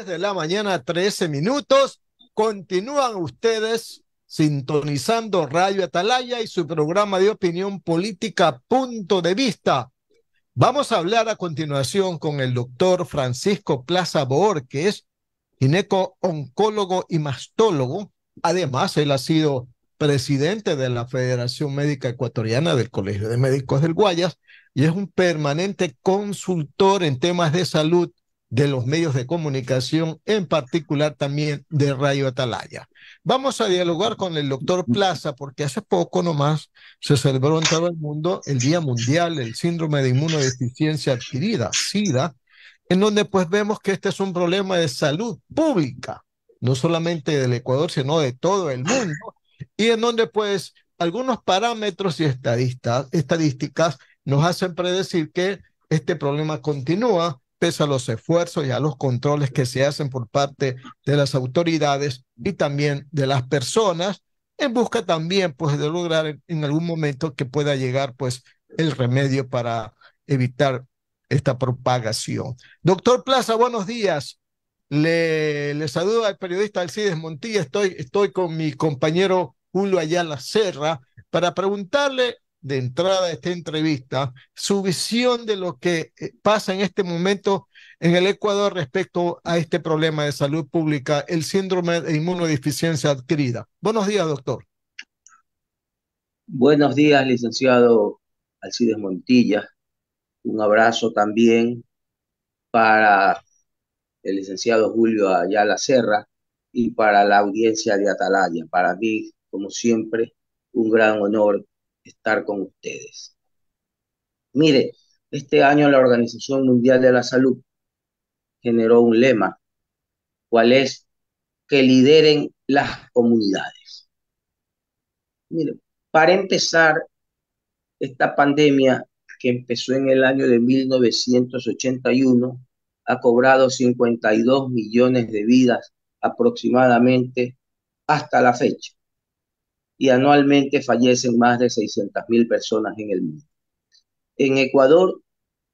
10 de la mañana, 13 minutos. Continúan ustedes sintonizando Radio Atalaya y su programa de opinión política Punto de Vista. Vamos a hablar a continuación con el doctor Francisco Plaza Bohor, que es gineco-oncólogo y mastólogo. Además, él ha sido presidente de la Federación Médica Ecuatoriana del Colegio de Médicos del Guayas y es un permanente consultor en temas de salud de los medios de comunicación, en particular también de Radio Atalaya. Vamos a dialogar con el doctor Plaza porque hace poco nomás se celebró en todo el mundo el Día Mundial del Síndrome de Inmunodeficiencia Adquirida, SIDA, en donde pues vemos que este es un problema de salud pública, no solamente del Ecuador, sino de todo el mundo, y en donde pues algunos parámetros y estadísticas nos hacen predecir que este problema continúa pese a los esfuerzos y a los controles que se hacen por parte de las autoridades y también de las personas, en busca también pues de lograr en algún momento que pueda llegar pues el remedio para evitar esta propagación. Doctor Plaza, buenos días. Le saludo al periodista Alcides Montilla. Estoy con mi compañero Julio Ayala Serra para preguntarle de entrada a esta entrevista su visión de lo que pasa en este momento en el Ecuador respecto a este problema de salud pública, el síndrome de inmunodeficiencia adquirida. Buenos días, doctor. Buenos días, licenciado Alcides Montilla. Un abrazo también para el licenciado Julio Ayala Serra y para la audiencia de Atalaya. Para mí, como siempre, un gran honor estar con ustedes. Mire, este año la Organización Mundial de la Salud generó un lema, ¿cuál es? Que lideren las comunidades. Mire, para empezar, esta pandemia que empezó en el año de 1981 ha cobrado 52 millones de vidas aproximadamente hasta la fecha y anualmente fallecen más de 600.000 personas en el mundo. En Ecuador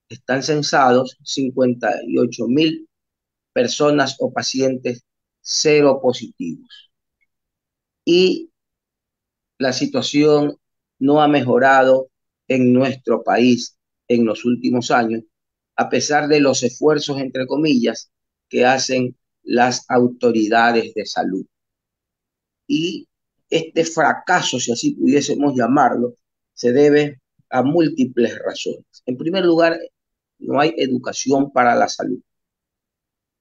están censados 58.000 personas o pacientes seropositivos y la situación no ha mejorado en nuestro país en los últimos años, a pesar de los esfuerzos, entre comillas, que hacen las autoridades de salud. Y este fracaso, si así pudiésemos llamarlo, se debe a múltiples razones. En primer lugar, no hay educación para la salud.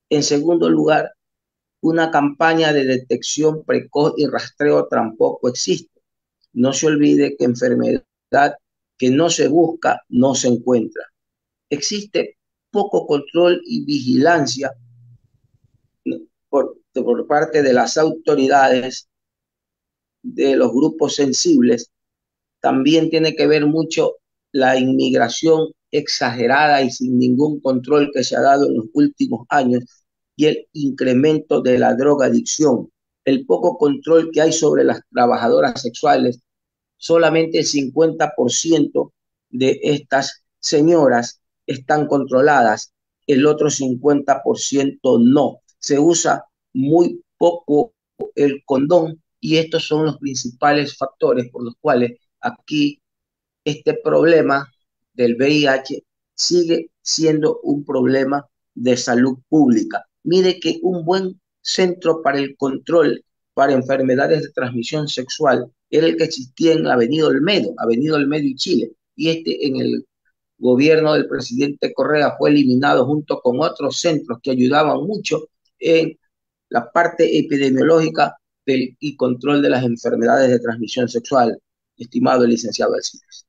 En segundo lugar, una campaña de detección precoz y rastreo tampoco existe. No se olvide que enfermedad que no se busca, no se encuentra. Existe poco control y vigilancia por parte de las autoridades, de los grupos sensibles. También tiene que ver mucho la inmigración exagerada y sin ningún control que se ha dado en los últimos años y el incremento de la drogadicción, el poco control que hay sobre las trabajadoras sexuales. Solamente el 50% de estas señoras están controladas, el otro 50% no. Se usa muy poco el condón y estos son los principales factores por los cuales aquí este problema del VIH sigue siendo un problema de salud pública. Mire que un buen centro para el control para enfermedades de transmisión sexual era el que existía en Avenida Olmedo y Chile, y este en el gobierno del presidente Correa fue eliminado junto con otros centros que ayudaban mucho en la parte epidemiológica y control de las enfermedades de transmisión sexual, estimado el licenciado Alcides.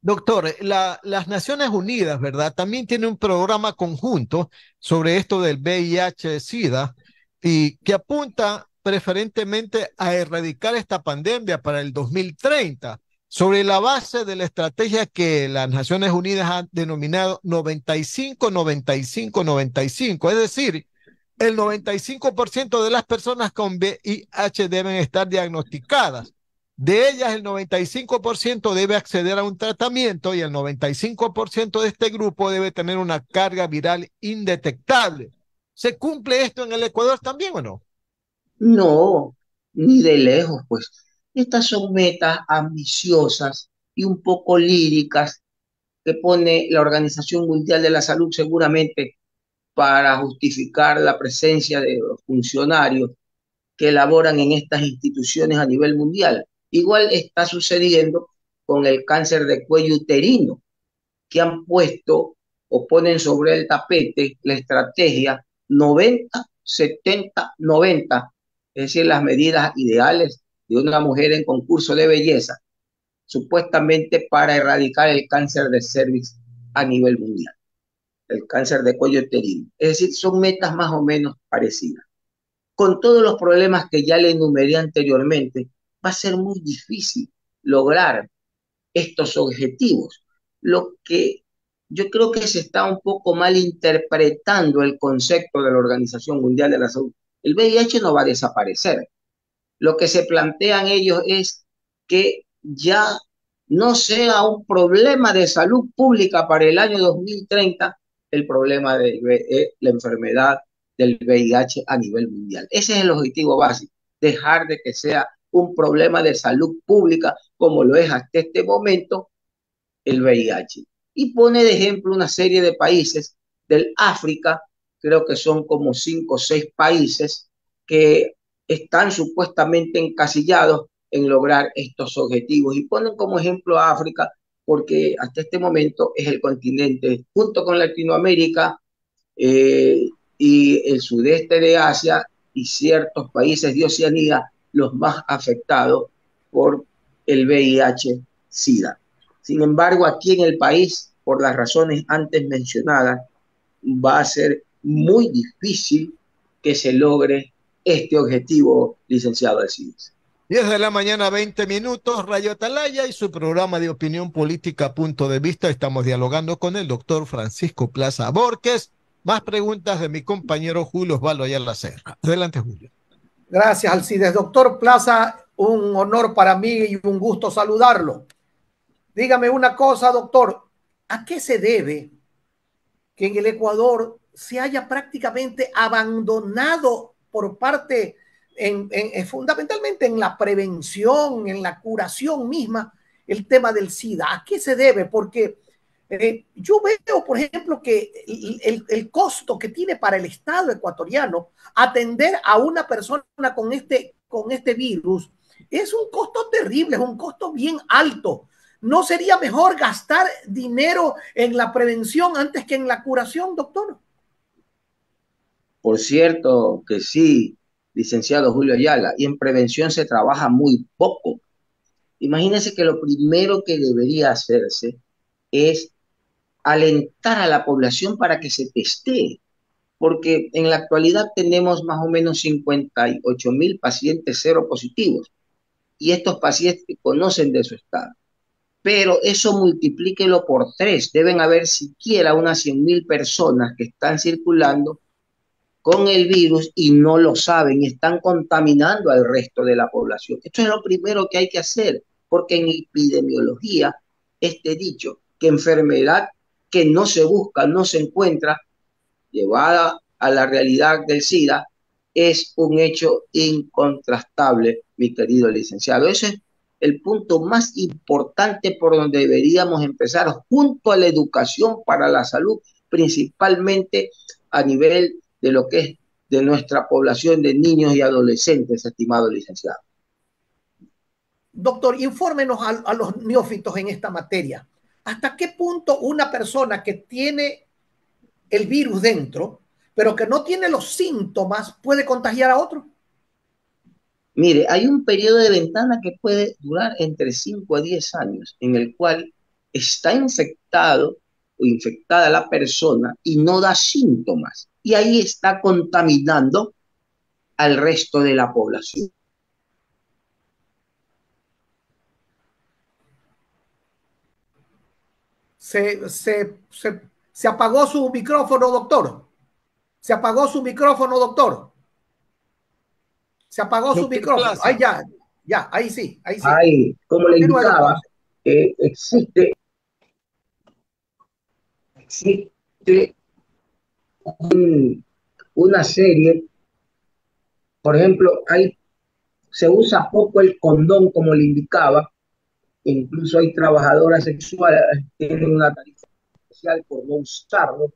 Doctor, las Naciones Unidas, ¿verdad? También tiene un programa conjunto sobre esto del VIH-Sida y que apunta preferentemente a erradicar esta pandemia para el 2030, sobre la base de la estrategia que las Naciones Unidas han denominado 95-95-95, es decir, el 95% de las personas con VIH deben estar diagnosticadas. De ellas, el 95% debe acceder a un tratamiento y el 95% de este grupo debe tener una carga viral indetectable. ¿Se cumple esto en el Ecuador también o no? No, ni de lejos, pues. Estas son metas ambiciosas y un poco líricas que pone la Organización Mundial de la Salud seguramente para justificar la presencia de los funcionarios que elaboran en estas instituciones a nivel mundial. Igual está sucediendo con el cáncer de cuello uterino, que han puesto o ponen sobre el tapete la estrategia 90-70-90, es decir, las medidas ideales de una mujer en concurso de belleza, supuestamente para erradicar el cáncer de cervix a nivel mundial, el cáncer de cuello uterino. Es decir, son metas más o menos parecidas. Con todos los problemas que ya le enumeré anteriormente, va a ser muy difícil lograr estos objetivos. Lo que yo creo que se está un poco mal interpretando el concepto de la Organización Mundial de la Salud. El VIH no va a desaparecer. Lo que se plantean ellos es que ya no sea un problema de salud pública para el año 2030 el problema de la enfermedad del VIH a nivel mundial. Ese es el objetivo básico, dejar de que sea un problema de salud pública como lo es hasta este momento el VIH. Y pone de ejemplo una serie de países del África, creo que son como 5 o 6 países que están supuestamente encasillados en lograr estos objetivos. Y ponen como ejemplo a África porque hasta este momento es el continente, junto con Latinoamérica y el sudeste de Asia y ciertos países de Oceanía, los más afectados por el VIH-Sida. Sin embargo, aquí en el país, por las razones antes mencionadas, va a ser muy difícil que se logre este objetivo, licenciado Alcides. 10 de la mañana, 20 minutos, Radio Atalaya y su programa de opinión política Punto de Vista. Estamos dialogando con el doctor Francisco Plaza Borges. Más preguntas de mi compañero Julio Osvaldo Ayala Serra. Adelante, Julio. Gracias, Alcides. Doctor Plaza, un honor para mí y un gusto saludarlo. Dígame una cosa, doctor. ¿A qué se debe que en el Ecuador se haya prácticamente abandonado por parte, fundamentalmente en la prevención, en la curación misma, el tema del SIDA? ¿A qué se debe? Porque yo veo, por ejemplo, que el costo que tiene para el Estado ecuatoriano atender a una persona con este virus es un costo terrible, es un costo bien alto. ¿No sería mejor gastar dinero en la prevención antes que en la curación, doctor? Por cierto que sí, licenciado Julio Ayala, y en prevención se trabaja muy poco. Imagínense que lo primero que debería hacerse es alentar a la población para que se testee, porque en la actualidad tenemos más o menos 58.000 pacientes seropositivos y estos pacientes conocen de su estado. Pero eso multiplíquelo por 3. Deben haber siquiera unas 100.000 personas que están circulando con el virus y no lo saben y están contaminando al resto de la población. Esto es lo primero que hay que hacer, porque en epidemiología este dicho, que enfermedad que no se busca, no se encuentra, llevada a la realidad del SIDA, es un hecho incontrastable, mi querido licenciado. Ese es el punto más importante por donde deberíamos empezar, junto a la educación para la salud, principalmente a nivel de lo que es de nuestra población de niños y adolescentes, estimado licenciado. Doctor, infórmenos a los neófitos en esta materia. ¿Hasta qué punto una persona que tiene el virus dentro, pero que no tiene los síntomas, puede contagiar a otro? Mire, hay un periodo de ventana que puede durar entre 5 a 10 años, en el cual está infectado o infectada la persona y no da síntomas. Y ahí está contaminando al resto de la población. Se apagó su micrófono, doctor. Se apagó su micrófono, doctor. Se apagó su Doctor micrófono. Plaza. Ahí ya, ahí sí, ahí sí. Ahí, como le Continúe, doctor. indicaba, existe un una serie, por ejemplo, se usa poco el condón como le indicaba, incluso hay trabajadoras sexuales que tienen una tarifa especial por no usarlo.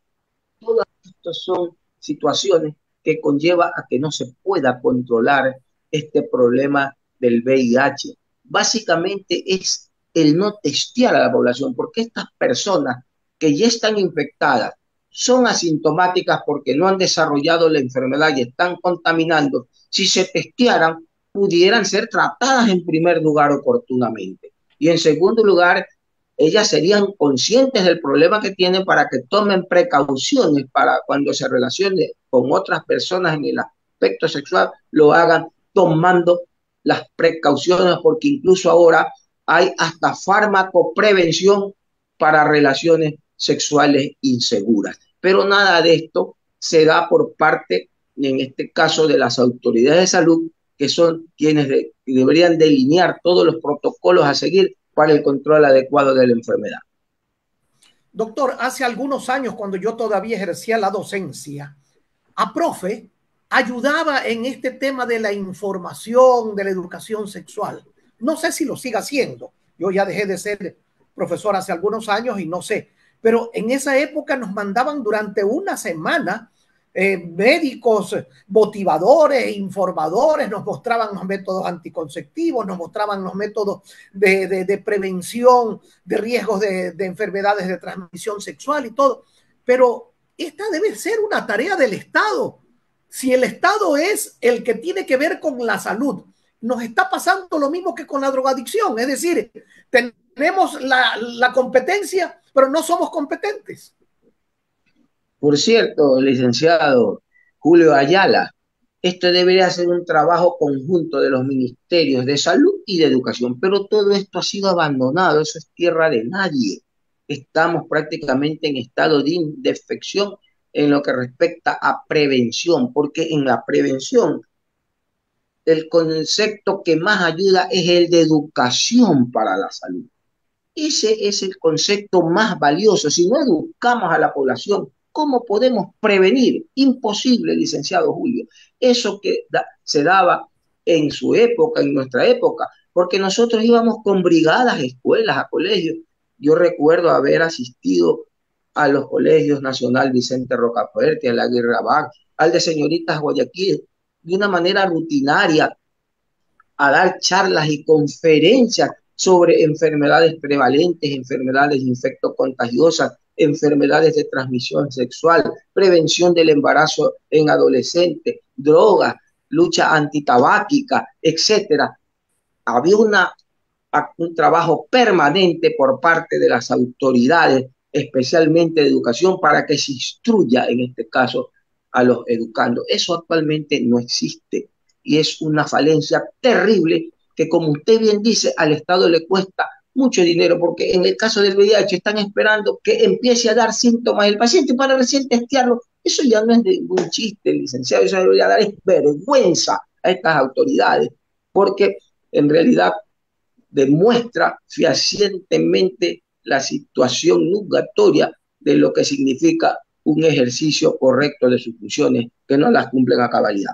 Todas estas son situaciones que conlleva a que no se pueda controlar este problema del VIH. Básicamente es el no testear a la población, porque estas personas que ya están infectadas son asintomáticas porque no han desarrollado la enfermedad y están contaminando. Si se testearan, pudieran ser tratadas en primer lugar oportunamente. Y en segundo lugar, ellas serían conscientes del problema que tienen para que tomen precauciones para cuando se relacione con otras personas en el aspecto sexual, lo hagan tomando las precauciones, porque incluso ahora hay hasta fármaco prevención para relaciones sexuales inseguras. Pero nada de esto se da por parte, en este caso, de las autoridades de salud, que son quienes deberían delinear todos los protocolos a seguir para el control adecuado de la enfermedad. Doctor, hace algunos años, cuando yo todavía ejercía la docencia, APROFE ayudaba en este tema de la información, de la educación sexual. No sé si lo siga haciendo. Yo ya dejé de ser profesor hace algunos años y no sé. Pero en esa época nos mandaban durante una semana médicos, motivadores, informadores, nos mostraban los métodos anticonceptivos, nos mostraban los métodos de prevención de riesgos de enfermedades de transmisión sexual y todo. Pero esta debe ser una tarea del Estado. Si el Estado es el que tiene que ver con la salud, nos está pasando lo mismo que con la drogadicción. Es decir, tenemos la competencia, pero no somos competentes. Por cierto, licenciado Julio Ayala, esto debería ser un trabajo conjunto de los ministerios de salud y de educación, pero todo esto ha sido abandonado, eso es tierra de nadie. Estamos prácticamente en estado de indefección en lo que respecta a prevención, porque en la prevención el concepto que más ayuda es el de educación para la salud. Ese es el concepto más valioso. Si no educamos a la población, ¿cómo podemos prevenir? Imposible, licenciado Julio. Eso que se daba en su época, en nuestra época, porque nosotros íbamos con brigadas a escuelas, a colegios. Yo recuerdo haber asistido a los colegios Nacional Vicente Rocafuerte, a la Guerra Bac, al de Señoritas Guayaquil, de una manera rutinaria, a dar charlas y conferencias sobre enfermedades prevalentes, enfermedades infectocontagiosas, enfermedades de transmisión sexual, prevención del embarazo en adolescentes, drogas, lucha antitabáquica, etcétera. Había un trabajo permanente por parte de las autoridades, especialmente de educación, para que se instruya, en este caso, a los educandos. Eso actualmente no existe y es una falencia terrible que, como usted bien dice, al Estado le cuesta mucho dinero, porque en el caso del VIH están esperando que empiece a dar síntomas el paciente para recién testearlo. Eso ya no es de un chiste, licenciado, eso debería dar vergüenza a estas autoridades, porque en realidad demuestra fehacientemente la situación nugatoria de lo que significa un ejercicio correcto de sus funciones que no las cumplen a cabalidad.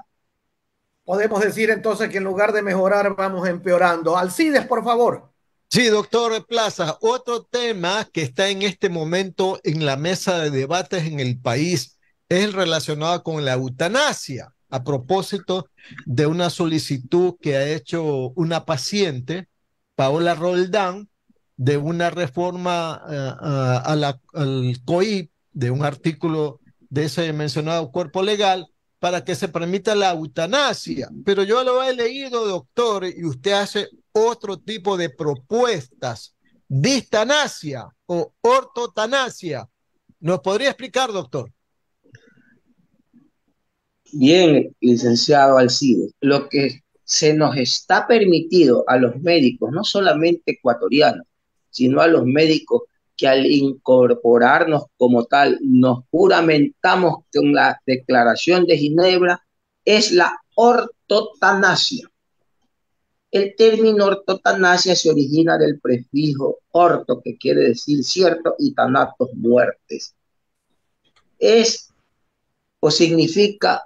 Podemos decir entonces que en lugar de mejorar vamos empeorando. Alcides, por favor. Sí, doctor Plaza, otro tema que está en este momento en la mesa de debates en el país es el relacionado con la eutanasia, a propósito de una solicitud que ha hecho una paciente, Paola Roldán, de una reforma al COIP, de un artículo de ese mencionado cuerpo legal, para que se permita la eutanasia. Pero yo lo he leído, doctor, y usted hace otro tipo de propuestas, distanasia o ortotanasia. ¿Nos podría explicar, doctor? Bien, licenciado Alcides, lo que se nos está permitido a los médicos, no solamente ecuatorianos, sino a los médicos que al incorporarnos como tal, nos juramentamos con la Declaración de Ginebra, es la ortotanasia. El término ortotanasia se origina del prefijo orto, que quiere decir cierto, y tanatos, muertes. Es o significa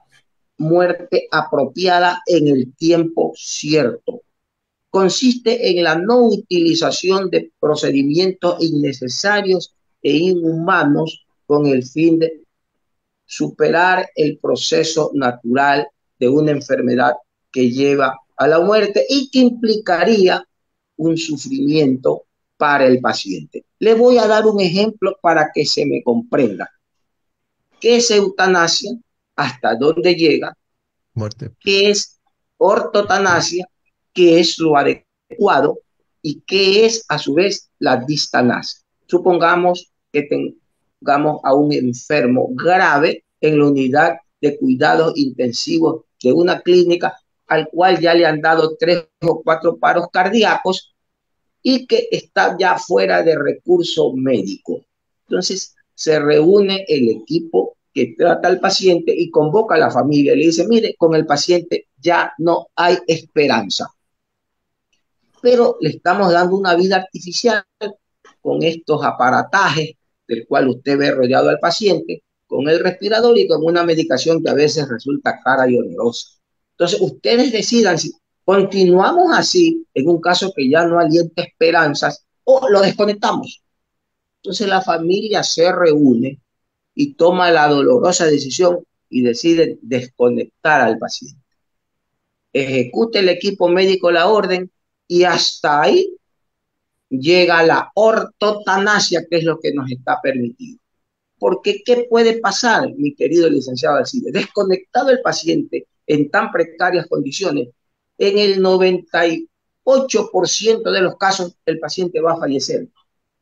muerte apropiada en el tiempo cierto. Consiste en la no utilización de procedimientos innecesarios e inhumanos con el fin de superar el proceso natural de una enfermedad que lleva a la muerte y que implicaría un sufrimiento para el paciente. Le voy a dar un ejemplo para que se me comprenda. ¿Qué es eutanasia? ¿Hasta dónde llega? Muerte. ¿Qué es ortotanasia? ¿Qué es lo adecuado? ¿Y qué es a su vez la distanasia? Supongamos que tengamos a un enfermo grave en la unidad de cuidados intensivos de una clínica al cual ya le han dado 3 o 4 paros cardíacos y que está ya fuera de recurso médico. Entonces se reúne el equipo que trata al paciente y convoca a la familia. Le dice, mire, con el paciente ya no hay esperanza, pero le estamos dando una vida artificial con estos aparatajes del cual usted ve rodeado al paciente, con el respirador y con una medicación que a veces resulta cara y onerosa. Entonces, ustedes decidan si continuamos así, en un caso que ya no alienta esperanzas, o lo desconectamos. Entonces, la familia se reúne y toma la dolorosa decisión y decide desconectar al paciente. Ejecute el equipo médico la orden y hasta ahí llega la ortotanasia, que es lo que nos está permitido. Porque, ¿qué puede pasar, mi querido licenciado Alcides? Desconectado el paciente en tan precarias condiciones, en el 98% de los casos el paciente va a fallecer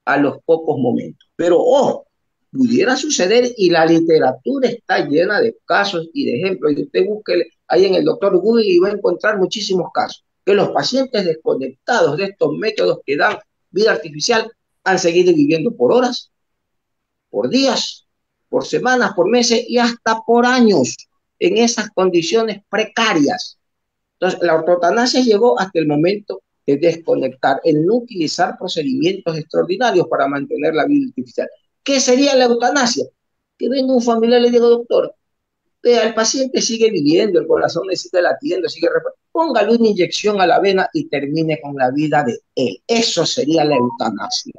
a los pocos momentos. Pero, ojo, pudiera suceder y la literatura está llena de casos y de ejemplos. Y usted busque ahí en el doctor Google y va a encontrar muchísimos casos que los pacientes desconectados de estos métodos que dan vida artificial han seguido viviendo por horas, por días, por semanas, por meses y hasta por años en esas condiciones precarias. Entonces, la ortotanasia llegó hasta el momento de desconectar, el no utilizar procedimientos extraordinarios para mantener la vida artificial. ¿Qué sería la eutanasia? Que venga un familiar y le diga, doctor, el paciente sigue viviendo, el corazón le sigue latiendo, póngale una inyección a la vena y termine con la vida de él. Eso sería la eutanasia.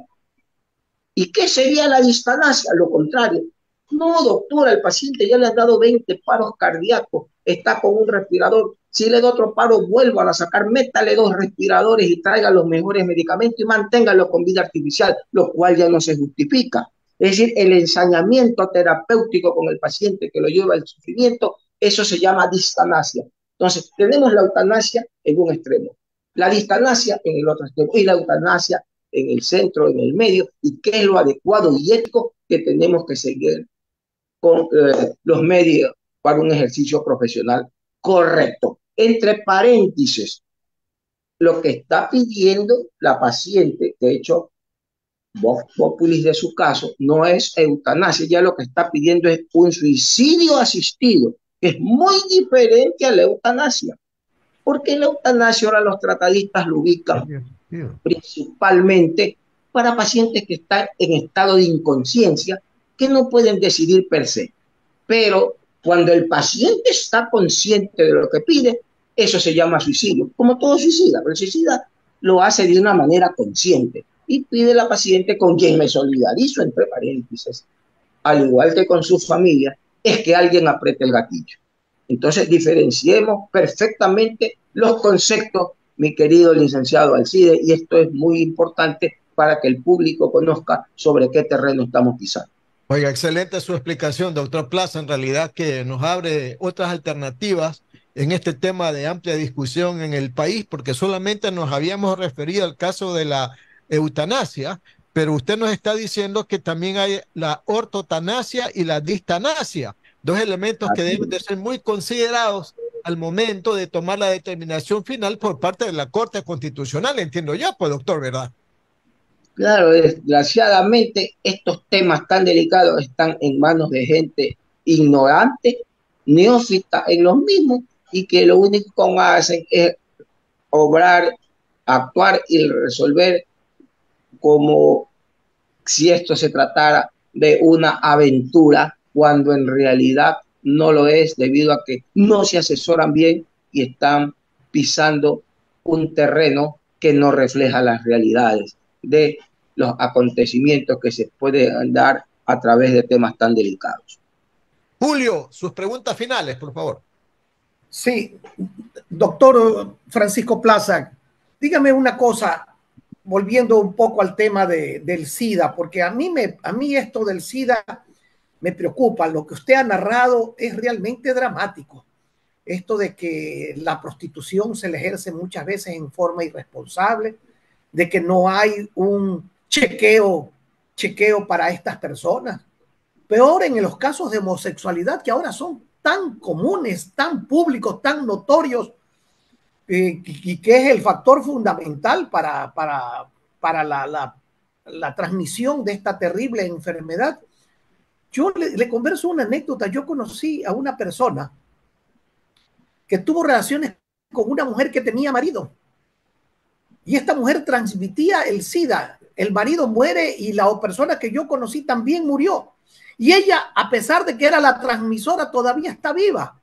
¿Y qué sería la distanasia? Lo contrario. No, doctora, el paciente ya le han dado 20 paros cardíacos, está con un respirador. Si le da otro paro, vuelvan a sacar, métale 2 respiradores y traiga los mejores medicamentos y manténgalo con vida artificial, lo cual ya no se justifica. Es decir, el ensañamiento terapéutico con el paciente que lo lleva al sufrimiento, eso se llama distanasia. Entonces, tenemos la eutanasia en un extremo, la distanasia en el otro extremo y la eutanasia en el centro, en el medio, y qué es lo adecuado y ético que tenemos que seguir con los medios para un ejercicio profesional correcto. Entre paréntesis, lo que está pidiendo la paciente, de hecho, Vox Populis de su caso, no es eutanasia, ya lo que está pidiendo es un suicidio asistido, que es muy diferente a la eutanasia, porque la eutanasia ahora los tratadistas lo ubican principalmente para pacientes que están en estado de inconsciencia, que no pueden decidir per se. Pero cuando el paciente está consciente de lo que pide, eso se llama suicidio, como todo suicida, pero el suicida lo hace de una manera consciente y pide a la paciente, con quien me solidarizo, entre paréntesis, al igual que con su familia, es que alguien apriete el gatillo. Entonces diferenciemos perfectamente los conceptos, mi querido licenciado Alcide, y esto es muy importante para que el público conozca sobre qué terreno estamos pisando. Oiga, excelente su explicación, doctor Plaza, en realidad que nos abre otras alternativas en este tema de amplia discusión en el país, porque solamente nos habíamos referido al caso de la eutanasia, pero usted nos está diciendo que también hay la ortotanasia y la distanasia, 2 elementos que deben de ser muy considerados al momento de tomar la determinación final por parte de la Corte Constitucional, entiendo yo, pues doctor, ¿verdad? Claro, desgraciadamente estos temas tan delicados están en manos de gente ignorante, neófita en los mismos, y que lo único que hacen es obrar, actuar y resolver como si esto se tratara de una aventura, cuando en realidad no lo es debido a que no se asesoran bien y están pisando un terreno que no refleja las realidades de los acontecimientos que se pueden dar a través de temas tan delicados. Julio, sus preguntas finales, por favor. Sí, doctor Francisco Plaza, dígame una cosa, volviendo un poco al tema del SIDA, porque a mí esto del SIDA me preocupa. Lo que usted ha narrado es realmente dramático. Esto de que la prostitución se le ejerce muchas veces en forma irresponsable, de que no hay un chequeo para estas personas. Peor en los casos de homosexualidad que ahora son tan comunes, tan públicos, tan notorios, y que es el factor fundamental para la transmisión de esta terrible enfermedad. Yo le converso una anécdota. Yo conocí a una persona que tuvo relaciones con una mujer que tenía marido. Y esta mujer transmitía el SIDA. El marido muere y la persona que yo conocí también murió. Y ella, a pesar de que era la transmisora, todavía está viva.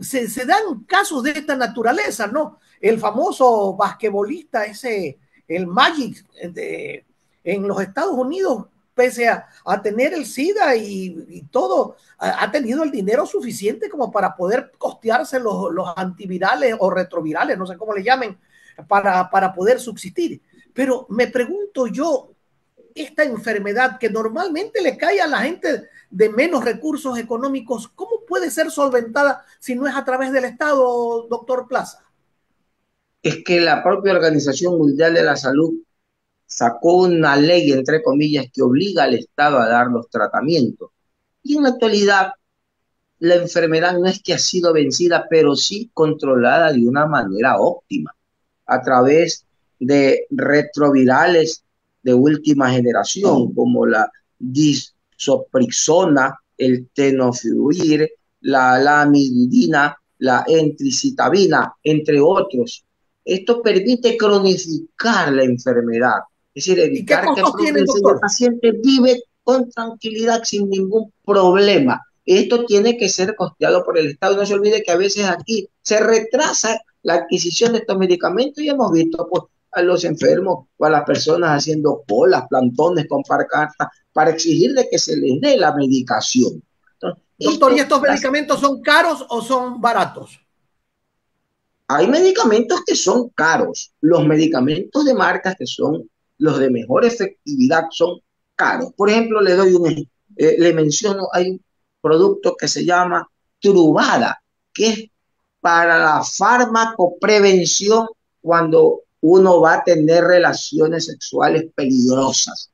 Se dan casos de esta naturaleza, ¿no? El famoso basquetbolista ese, el Magic, en los Estados Unidos, pese a tener el SIDA y todo, ha tenido el dinero suficiente como para poder costearse los antivirales o retrovirales, no sé cómo le llamen, para poder subsistir. Pero me pregunto yo, esta enfermedad que normalmente le cae a la gente de menos recursos económicos, ¿cómo puede ser solventada si no es a través del Estado, doctor Plaza? Es que la propia Organización Mundial de la Salud sacó una ley, entre comillas, que obliga al Estado a dar los tratamientos. Y en la actualidad, la enfermedad no es que ha sido vencida, pero sí controlada de una manera óptima, a través de retrovirales de última generación, como la disoprixona, el tenofovir, la lamivudina, la entricitabina, entre otros. Esto permite cronificar la enfermedad, es decir, ¿Y qué evitar que costos tienen, progrese y el doctor? paciente vive con tranquilidad sin ningún problema. Esto tiene que ser costeado por el Estado. No se olvide que a veces aquí se retrasa la adquisición de estos medicamentos y hemos visto pues, a los enfermos o a las personas haciendo colas, plantones con pancartas para exigirle que se les dé la medicación. Entonces, Doctor, ¿y estos medicamentos son caros o son baratos? Hay medicamentos que son caros. Los medicamentos de marcas que son los de mejor efectividad son caros. Por ejemplo, le menciono, hay un producto que se llama Truvada, que es para la farmacoprevención cuando uno va a tener relaciones sexuales peligrosas.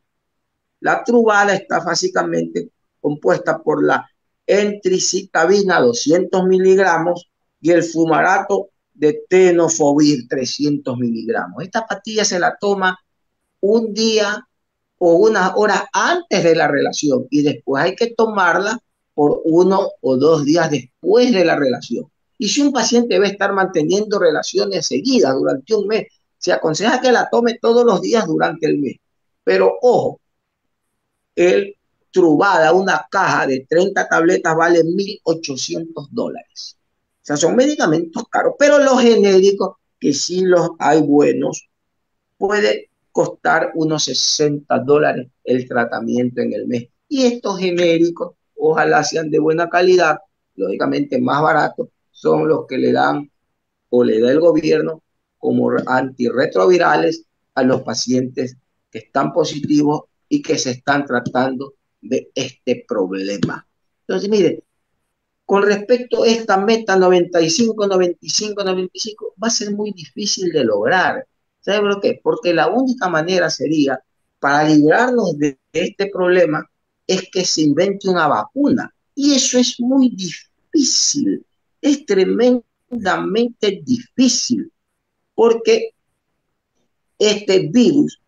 La Truvada está básicamente compuesta por la entricitabina 200 miligramos y el fumarato de tenofovir 300 miligramos. Esta pastilla se la toma un día o unas horas antes de la relación y después hay que tomarla por 1 o 2 días después de la relación. Y si un paciente va a estar manteniendo relaciones seguidas durante un mes, se aconseja que la tome todos los días durante el mes. Pero ojo, el Truvada, una caja de 30 tabletas vale $1,800. O sea, son medicamentos caros, pero los genéricos, que sí los hay buenos, puede costar unos $60 el tratamiento en el mes. Y estos genéricos, ojalá sean de buena calidad, lógicamente más baratos, son los que le dan o le da el gobierno como antirretrovirales a los pacientes que están positivos y que se están tratando de este problema. Entonces, mire, con respecto a esta meta 95, 95, 95, va a ser muy difícil de lograr. ¿Sabe por qué? Porque la única manera sería, para librarnos de este problema, es que se invente una vacuna. Y eso es muy difícil, es tremendamente difícil, porque este virus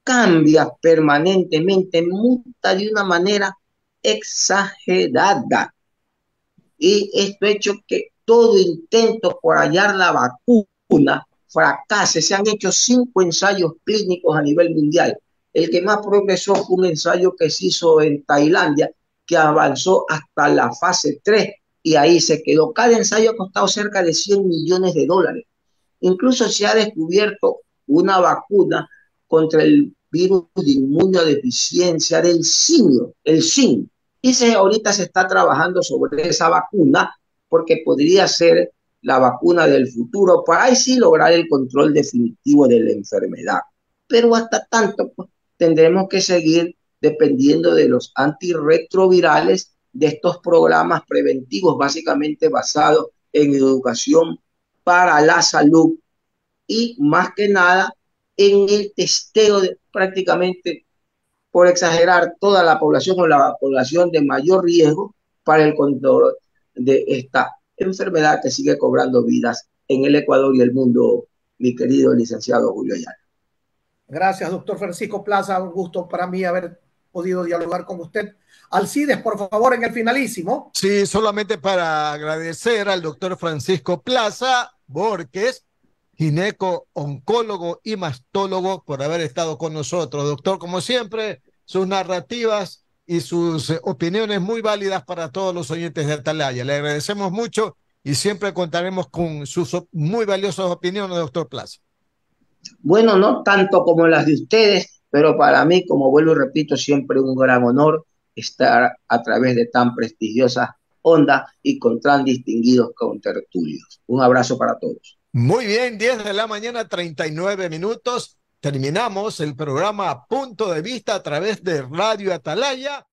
cambia permanentemente, muta de una manera exagerada. Y esto ha hecho que todo intento por hallar la vacuna fracase. Se han hecho 5 ensayos clínicos a nivel mundial. El que más progresó fue un ensayo que se hizo en Tailandia que avanzó hasta la fase 3 y ahí se quedó. Cada ensayo ha costado cerca de 100 millones de dólares. Incluso se ha descubierto una vacuna contra el virus de inmunodeficiencia del simio, el SIN. Y ahorita se está trabajando sobre esa vacuna porque podría ser la vacuna del futuro para ahí sí lograr el control definitivo de la enfermedad. Pero hasta tanto, pues, tendremos que seguir dependiendo de los antirretrovirales de estos programas preventivos, básicamente basados en educación para la salud y más que nada en el testeo de prácticamente, por exagerar, toda la población o la población de mayor riesgo para el control de esta enfermedad que sigue cobrando vidas en el Ecuador y el mundo, mi querido licenciado Julio Ayala. Gracias, doctor Francisco Plaza. Un gusto para mí haber podido dialogar con usted. Alcides, por favor, en el finalísimo. Sí, solamente para agradecer al doctor Francisco Plaza Borges, gineco, oncólogo y mastólogo, por haber estado con nosotros. Doctor, como siempre, sus narrativas y sus opiniones muy válidas para todos los oyentes de Atalaya. Le agradecemos mucho y siempre contaremos con sus muy valiosas opiniones, doctor Plaza. Bueno, no tanto como las de ustedes, pero para mí, como vuelvo y repito, siempre un gran honor estar a través de tan prestigiosas ondas y con tan distinguidos contertulios. Un abrazo para todos. Muy bien, 10 de la mañana, 39 minutos. Terminamos el programa Punto de Vista a través de Radio Atalaya.